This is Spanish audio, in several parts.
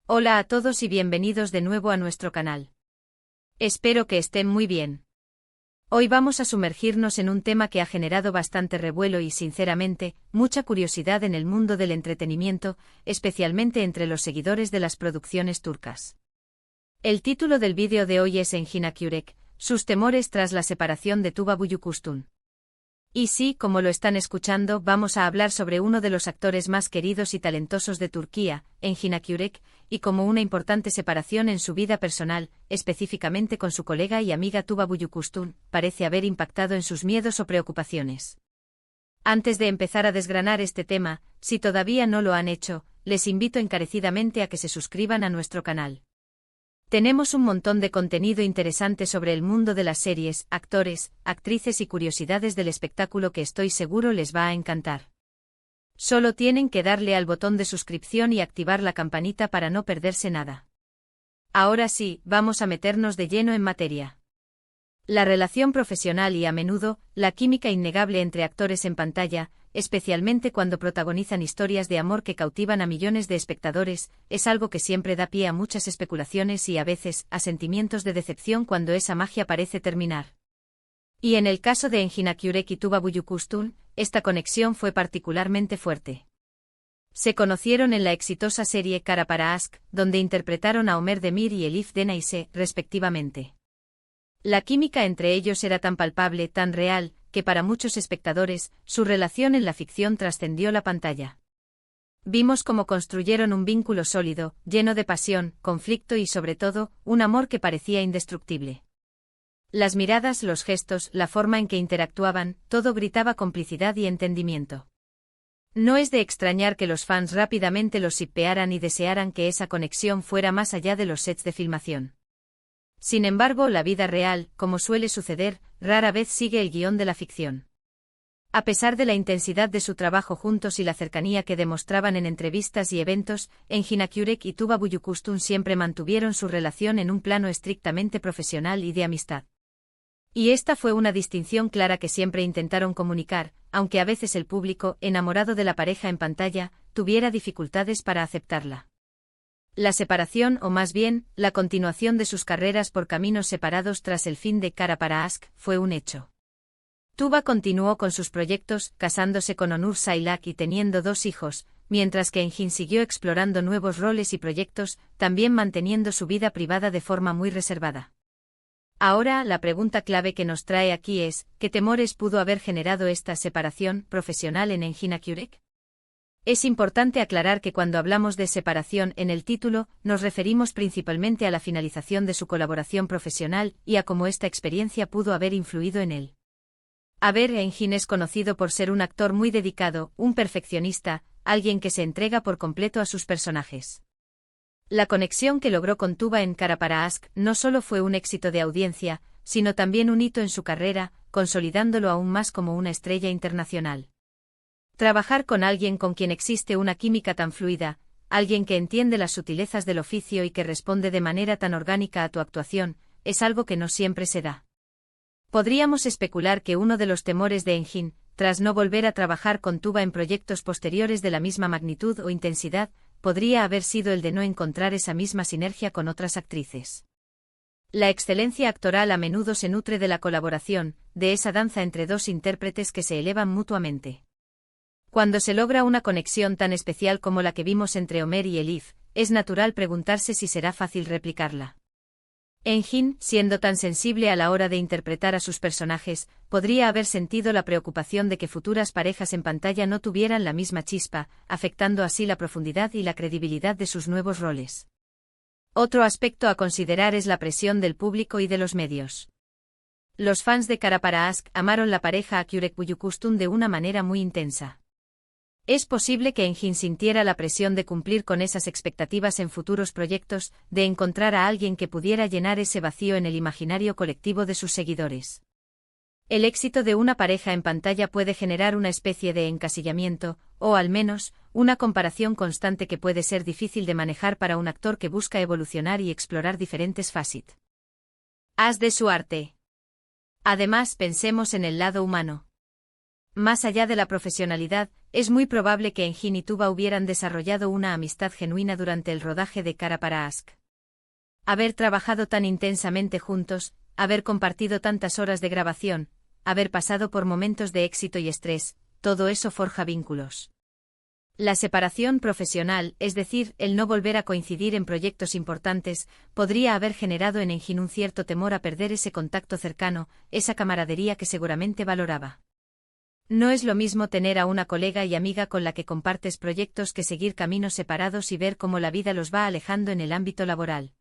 Hola a todos y bienvenidos de nuevo a nuestro canal. Espero que estén muy bien. Hoy vamos a sumergirnos en un tema que ha generado bastante revuelo y, sinceramente, mucha curiosidad en el mundo del entretenimiento, especialmente entre los seguidores de las producciones turcas. El título del vídeo de hoy es Engin Akyürek, sus temores tras la separación de Tuba Büyüküstün. Y sí, como lo están escuchando, vamos a hablar sobre uno de los actores más queridos y talentosos de Turquía, Engin Akyürek, y como una importante separación en su vida personal, específicamente con su colega y amiga Tuba Büyüküstün, parece haber impactado en sus miedos o preocupaciones. Antes de empezar a desgranar este tema, si todavía no lo han hecho, les invito encarecidamente a que se suscriban a nuestro canal. Tenemos un montón de contenido interesante sobre el mundo de las series, actores, actrices y curiosidades del espectáculo que estoy seguro les va a encantar. Solo tienen que darle al botón de suscripción y activar la campanita para no perderse nada. Ahora sí, vamos a meternos de lleno en materia. La relación profesional y, a menudo, la química innegable entre actores en pantalla, especialmente cuando protagonizan historias de amor que cautivan a millones de espectadores, es algo que siempre da pie a muchas especulaciones y, a veces, a sentimientos de decepción cuando esa magia parece terminar. Y en el caso de Engin Akyürek y Tuba Büyüküstün, esta conexión fue particularmente fuerte. Se conocieron en la exitosa serie Kara Para Aşk, donde interpretaron a Ömer Demir y Elif Denayse, respectivamente. La química entre ellos era tan palpable, tan real, que para muchos espectadores, su relación en la ficción trascendió la pantalla. Vimos cómo construyeron un vínculo sólido, lleno de pasión, conflicto y, sobre todo, un amor que parecía indestructible. Las miradas, los gestos, la forma en que interactuaban, todo gritaba complicidad y entendimiento. No es de extrañar que los fans rápidamente los shippearan y desearan que esa conexión fuera más allá de los sets de filmación. Sin embargo, la vida real, como suele suceder, rara vez sigue el guión de la ficción. A pesar de la intensidad de su trabajo juntos y la cercanía que demostraban en entrevistas y eventos, Engin Akyürek y Tuba Büyüküstün siempre mantuvieron su relación en un plano estrictamente profesional y de amistad. Y esta fue una distinción clara que siempre intentaron comunicar, aunque a veces el público, enamorado de la pareja en pantalla, tuviera dificultades para aceptarla. La separación, o más bien, la continuación de sus carreras por caminos separados tras el fin de Kara Para Aşk, fue un hecho. Tuba continuó con sus proyectos, casándose con Onur Saylak y teniendo 2 hijos, mientras que Engin siguió explorando nuevos roles y proyectos, también manteniendo su vida privada de forma muy reservada. Ahora, la pregunta clave que nos trae aquí es, ¿qué temores pudo haber generado esta separación profesional en Engin Akyürek? Es importante aclarar que cuando hablamos de separación en el título, nos referimos principalmente a la finalización de su colaboración profesional y a cómo esta experiencia pudo haber influido en él. Engin es conocido por ser un actor muy dedicado, un perfeccionista, alguien que se entrega por completo a sus personajes. La conexión que logró con Tuba en Kara Para Aşk no solo fue un éxito de audiencia, sino también un hito en su carrera, consolidándolo aún más como una estrella internacional. Trabajar con alguien con quien existe una química tan fluida, alguien que entiende las sutilezas del oficio y que responde de manera tan orgánica a tu actuación, es algo que no siempre se da. Podríamos especular que uno de los temores de Engin, tras no volver a trabajar con Tuba en proyectos posteriores de la misma magnitud o intensidad, podría haber sido el de no encontrar esa misma sinergia con otras actrices. La excelencia actoral a menudo se nutre de la colaboración, de esa danza entre 2 intérpretes que se elevan mutuamente. Cuando se logra una conexión tan especial como la que vimos entre Ömer y Elif, es natural preguntarse si será fácil replicarla. Engin, siendo tan sensible a la hora de interpretar a sus personajes, podría haber sentido la preocupación de que futuras parejas en pantalla no tuvieran la misma chispa, afectando así la profundidad y la credibilidad de sus nuevos roles. Otro aspecto a considerar es la presión del público y de los medios. Los fans de Kara Para Aşk amaron la pareja Akyürek Büyüküstün de una manera muy intensa. Es posible que Engin sintiera la presión de cumplir con esas expectativas en futuros proyectos, de encontrar a alguien que pudiera llenar ese vacío en el imaginario colectivo de sus seguidores. El éxito de una pareja en pantalla puede generar una especie de encasillamiento, o al menos, una comparación constante que puede ser difícil de manejar para un actor que busca evolucionar y explorar diferentes facetas de su arte. Además, pensemos en el lado humano. Más allá de la profesionalidad, es muy probable que Engin y Tuba hubieran desarrollado una amistad genuina durante el rodaje de Cara para Ask. Haber trabajado tan intensamente juntos, haber compartido tantas horas de grabación, haber pasado por momentos de éxito y estrés, todo eso forja vínculos. La separación profesional, es decir, el no volver a coincidir en proyectos importantes, podría haber generado en Engin un cierto temor a perder ese contacto cercano, esa camaradería que seguramente valoraba. No es lo mismo tener a una colega y amiga con la que compartes proyectos que seguir caminos separados y ver cómo la vida los va alejando en el ámbito laboral.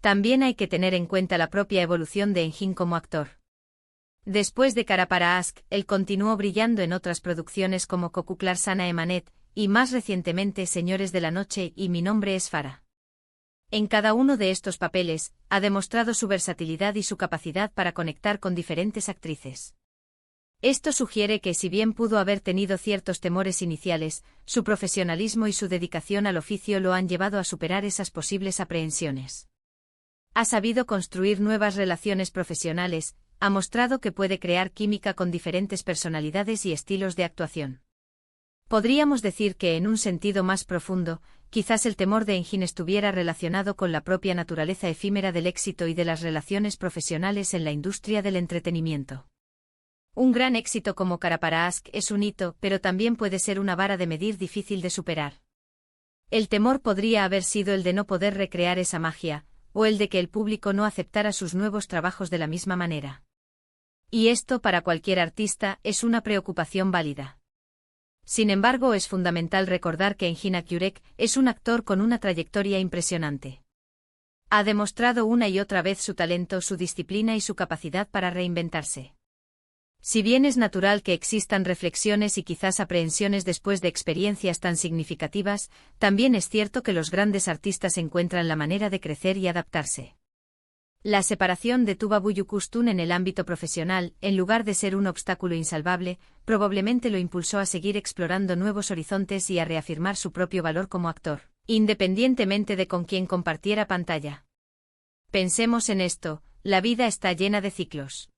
También hay que tener en cuenta la propia evolución de Engin como actor. Después de Cara para Ask, él continuó brillando en otras producciones como Kokuklar Sana Emanet, y más recientemente Señores de la Noche y Mi nombre es Farah. En cada uno de estos papeles, ha demostrado su versatilidad y su capacidad para conectar con diferentes actrices. Esto sugiere que si bien pudo haber tenido ciertos temores iniciales, su profesionalismo y su dedicación al oficio lo han llevado a superar esas posibles aprehensiones. Ha sabido construir nuevas relaciones profesionales, ha mostrado que puede crear química con diferentes personalidades y estilos de actuación. Podríamos decir que en un sentido más profundo, quizás el temor de Engin estuviera relacionado con la propia naturaleza efímera del éxito y de las relaciones profesionales en la industria del entretenimiento. Un gran éxito como Cara para Ask es un hito, pero también puede ser una vara de medir difícil de superar. El temor podría haber sido el de no poder recrear esa magia, o el de que el público no aceptara sus nuevos trabajos de la misma manera. Y esto para cualquier artista es una preocupación válida. Sin embargo, es fundamental recordar que Engin Akyurek es un actor con una trayectoria impresionante. Ha demostrado una y otra vez su talento, su disciplina y su capacidad para reinventarse. Si bien es natural que existan reflexiones y quizás aprehensiones después de experiencias tan significativas, también es cierto que los grandes artistas encuentran la manera de crecer y adaptarse. La separación de Tuba Büyüküstün en el ámbito profesional, en lugar de ser un obstáculo insalvable, probablemente lo impulsó a seguir explorando nuevos horizontes y a reafirmar su propio valor como actor, independientemente de con quién compartiera pantalla. Pensemos en esto, la vida está llena de ciclos.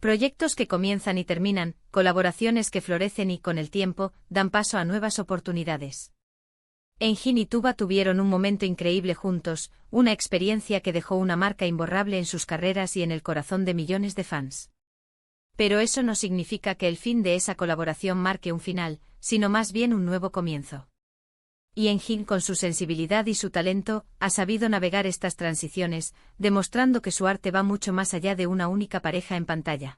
Proyectos que comienzan y terminan, colaboraciones que florecen y, con el tiempo, dan paso a nuevas oportunidades. Engin y Tuba tuvieron un momento increíble juntos, una experiencia que dejó una marca imborrable en sus carreras y en el corazón de millones de fans. Pero eso no significa que el fin de esa colaboración marque un final, sino más bien un nuevo comienzo. Y Engin, con su sensibilidad y su talento, ha sabido navegar estas transiciones, demostrando que su arte va mucho más allá de una única pareja en pantalla.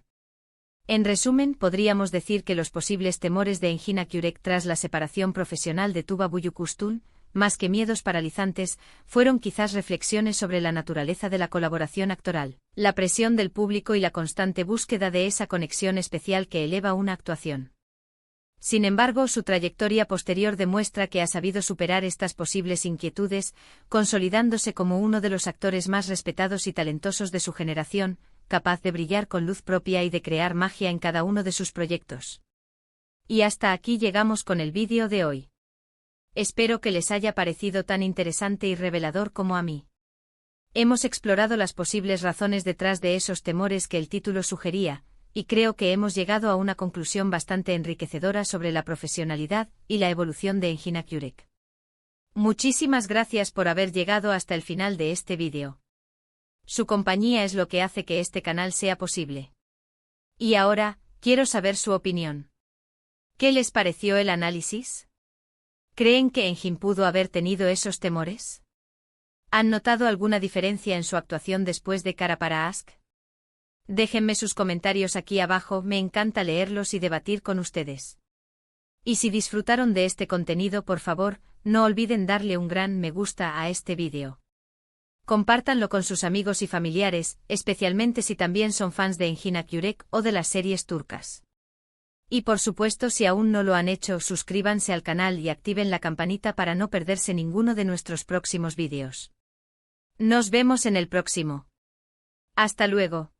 En resumen, podríamos decir que los posibles temores de Engin Akyurek tras la separación profesional de Tuba Büyüküstün, más que miedos paralizantes, fueron quizás reflexiones sobre la naturaleza de la colaboración actoral, la presión del público y la constante búsqueda de esa conexión especial que eleva una actuación. Sin embargo, su trayectoria posterior demuestra que ha sabido superar estas posibles inquietudes, consolidándose como uno de los actores más respetados y talentosos de su generación, capaz de brillar con luz propia y de crear magia en cada uno de sus proyectos. Y hasta aquí llegamos con el vídeo de hoy. Espero que les haya parecido tan interesante y revelador como a mí. Hemos explorado las posibles razones detrás de esos temores que el título sugería, y creo que hemos llegado a una conclusión bastante enriquecedora sobre la profesionalidad y la evolución de Engin Akyurek. Muchísimas gracias por haber llegado hasta el final de este vídeo. Su compañía es lo que hace que este canal sea posible. Y ahora, quiero saber su opinión. ¿Qué les pareció el análisis? ¿Creen que Engin pudo haber tenido esos temores? ¿Han notado alguna diferencia en su actuación después de Cara para Ask? Déjenme sus comentarios aquí abajo, me encanta leerlos y debatir con ustedes. Y si disfrutaron de este contenido, por favor, no olviden darle un gran me gusta a este vídeo. Compártanlo con sus amigos y familiares, especialmente si también son fans de Engin Akyurek o de las series turcas. Y por supuesto, si aún no lo han hecho, suscríbanse al canal y activen la campanita para no perderse ninguno de nuestros próximos vídeos. Nos vemos en el próximo. Hasta luego.